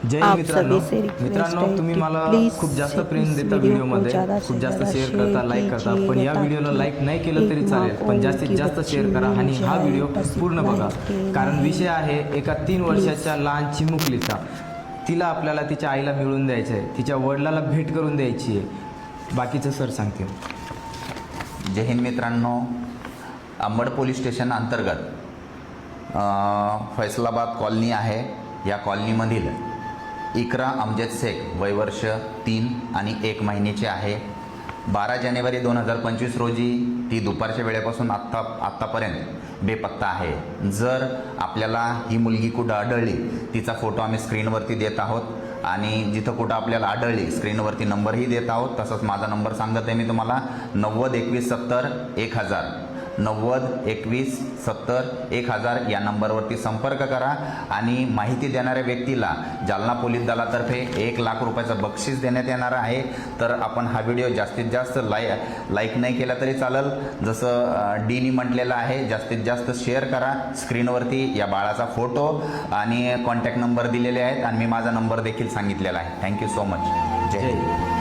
जय मित्रांनो, तुम्ही मला खूप जास्त प्रेम देता व्हिडिओमध्ये, खूप जास्त शेअर करता, लाईक करता. पण या व्हिडिओला लाईक नाही केलं तरी चालेल, पण जास्तीत जास्त शेअर करा आणि हा व्हिडिओ पूर्ण बघा. कारण विषय आहे एका 3 वर्षाच्या लहान चिमुकलीचा. तिला आपल्याला तिच्या आईला मिळवून द्यायचं आहे, तिच्या वडिलाला भेट करून द्यायची आहे. बाकीचं सर सांगतील. जय हिंद मित्रांनो, अंबड पोलीस स्टेशन अंतर्गत फैसलाबाद कॉलनी आहे. या कॉलनीमधील इकरा अमजद शेख वय वर्ष 3 आणि 1 महिन्याची आहे. 12 जानेवारी 2025 रोजी ती दुपारच्या वेळेपासून आत्तापर्यंत बेपत्ता आहे. जर आपल्याला ही मुलगी कुठं आढळली, तिचा फोटो आम्ही स्क्रीनवरती देत आहोत आणि जिथं कुठं आपल्याला आढळली स्क्रीनवरती नंबरही देत आहोत. तसंच माझा नंबर सांगत आहे मी तुम्हाला, 90 21 70 1000, 90 21 70 1000 या नंबरवरती संपर्क करा. आणि माहिती देणाऱ्या व्यक्तीला जालना पोलीस दलातर्फे 1 लाख रुपयाचं बक्षीस देण्यात येणार आहे. तर आपण हा व्हिडिओ जास्तीत जास्त लाईक नाही केला तरी चालेल, जसं डीनी म्हटलेलं आहे, जास्तीत जास्त शेअर करा. स्क्रीनवरती या बाळाचा फोटो आणि कॉन्टॅक्ट नंबर दिलेले आहेत आणि मी माझा नंबर देखील सांगितलेला आहे. Thank you so much. जय हिंद.